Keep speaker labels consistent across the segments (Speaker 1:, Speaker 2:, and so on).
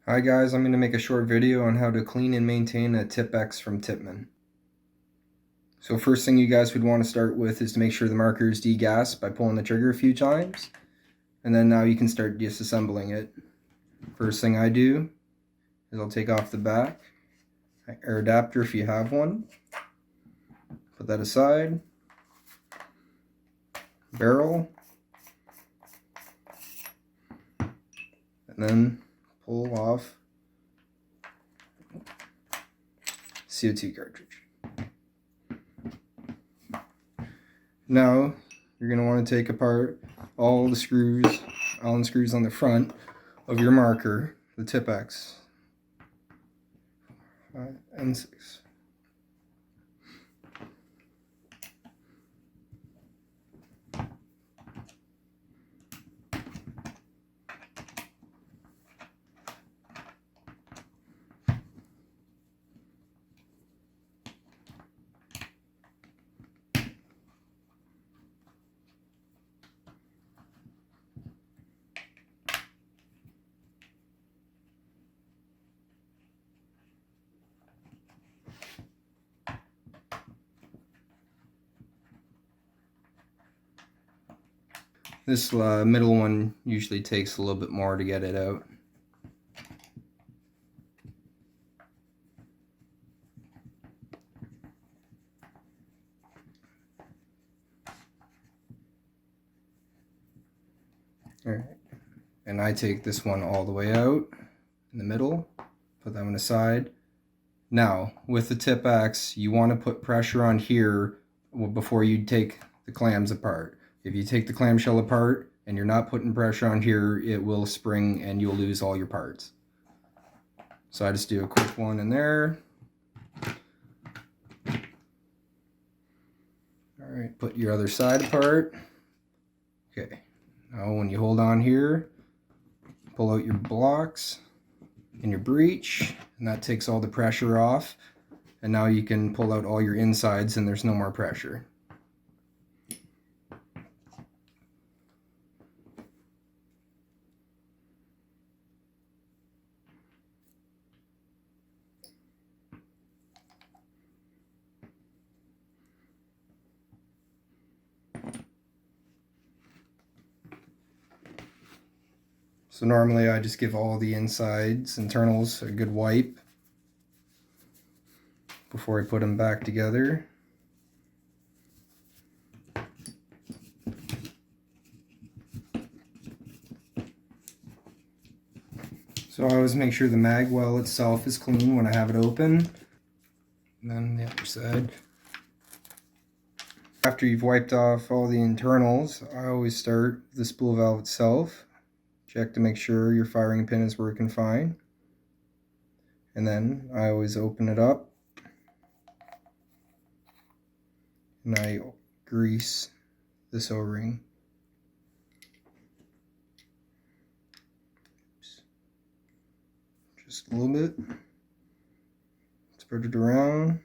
Speaker 1: Hi guys, I'm going to make a short video on how to clean and maintain a tipx from Tipman. So first thing you guys would want to start with is to make sure the marker is degassed by pulling the trigger a few times. And then now you can start disassembling it. First thing I do is I'll take off the back air adapter if you have one. Put that aside. Barrel. And then pull off CO2 cartridge. Now you're going to want to take apart all the screws, Allen screws on the front of your marker, the tipx, and 6. This middle one usually takes a little bit more to get it out. Alright, and I take this one all the way out in the middle, put that one aside. Now, with the tipx, you want to put pressure on here before you take the clams apart. If you take the clamshell apart and you're not putting pressure on here, it will spring and you'll lose all your parts. So I just do a quick one in there. Alright, put your other side apart. Okay, now when you hold on here, pull out your blocks and your breech, and that takes all the pressure off. And now you can pull out all your insides and there's no more pressure. So normally I just give all the insides, internals, a good wipe before I put them back together. So I always make sure the mag well itself is clean when I have it open. And then the other side. After you've wiped off all the internals, I always start with the spool valve itself. Check to make sure your firing pin is working fine. And then I always open it up and I grease this O-ring. Just a little bit. Spread it around.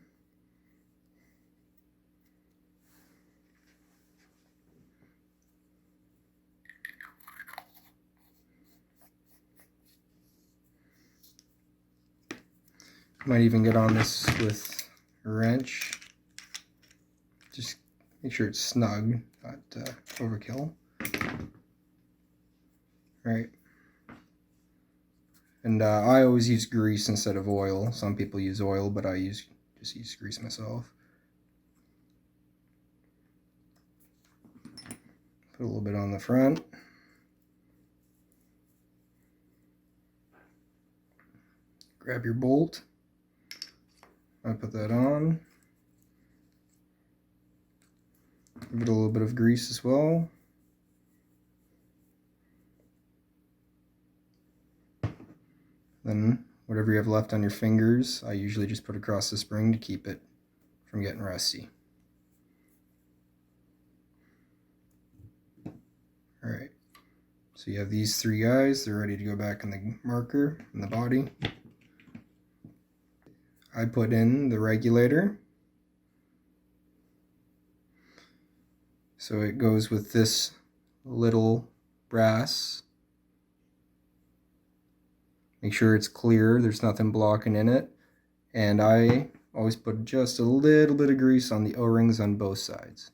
Speaker 1: Might even get on this with a wrench. Just make sure it's snug, not overkill. Alright. And I always use grease instead of oil. Some people use oil, but I just use grease myself. Put a little bit on the front. Grab your bolt. I put that on. Give it a little bit of grease as well. Then whatever you have left on your fingers, I usually just put across the spring to keep it from getting rusty. Alright, so you have these three guys, they're ready to go back in the marker, in the body. I put in the regulator. So it goes with this little brass Make sure it's clear, there's nothing blocking in it. And I always put just a little bit of grease on the O-rings on both sides.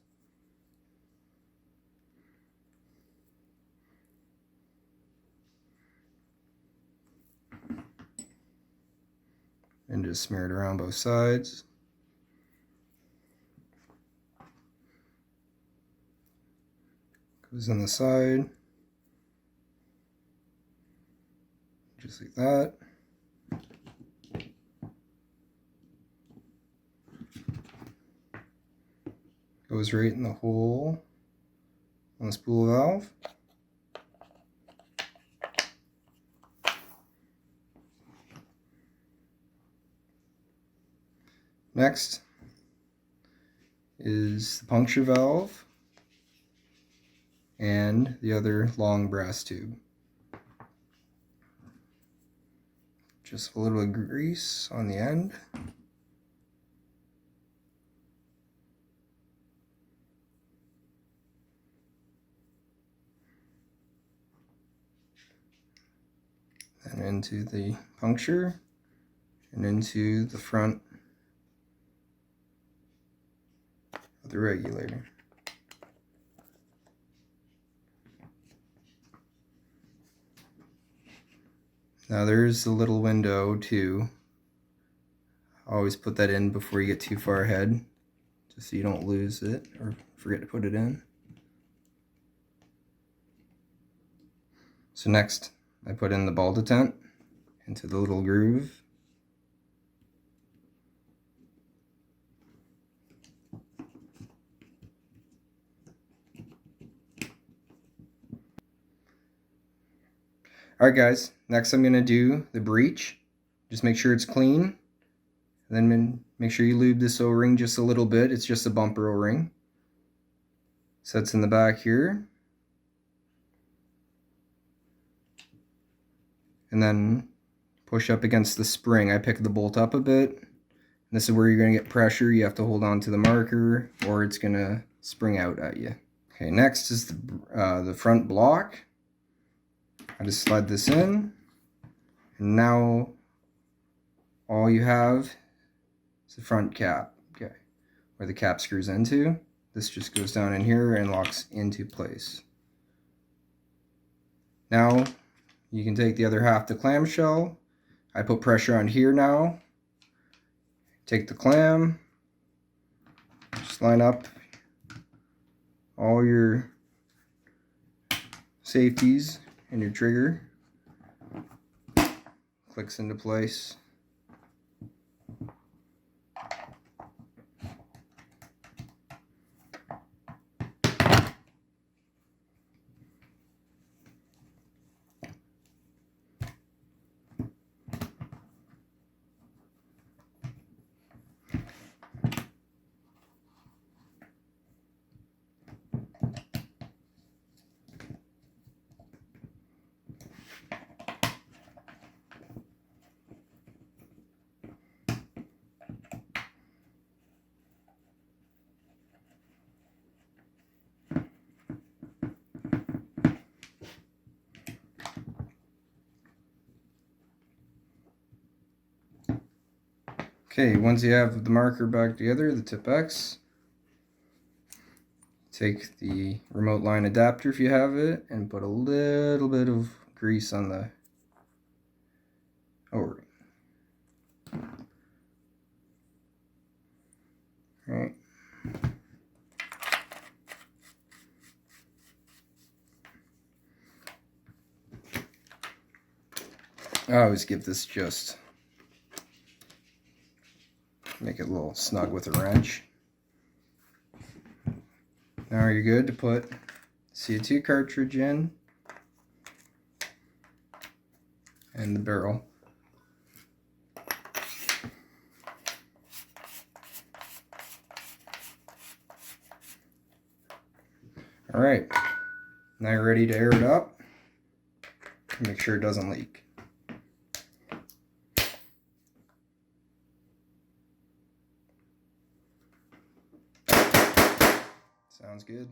Speaker 1: And just smear it around both sides. Goes on the side. Just like that. Goes right in the hole on the spool valve. Next is the puncture valve and the other long brass tube. Just a little grease on the end. And into the puncture and into the front of the regulator. Now there's a little window too. Always put that in before you get too far ahead, just so you don't lose it or forget to put it in. So next, I put in the ball detent into the little groove. Alright guys, next I'm going to do the breech. Just make sure it's clean. And then make sure you lube this O-ring just a little bit. It's just a bumper O-ring. Sets in the back here. And then push up against the spring. I pick the bolt up a bit. This is where you're going to get pressure. You have to hold on to the marker or it's going to spring out at you. Okay, next is the front block. I just slide this in, and now all you have is the front cap, okay, where the cap screws into. This just goes down in here and locks into place. Now you can take the other half the clamshell. I put pressure on here now. Take the clam, just line up all your safeties and your trigger. Clicks into place. Okay, once you have the marker back together, the tipx, take the remote line adapter if you have it and put a little bit of grease on the O-ring. Alright. I always give this just make it a little snug with a wrench. Now you're good to put CO2 cartridge in and the barrel. Alright, now you're ready to air it up. Make sure it doesn't leak. Sounds good.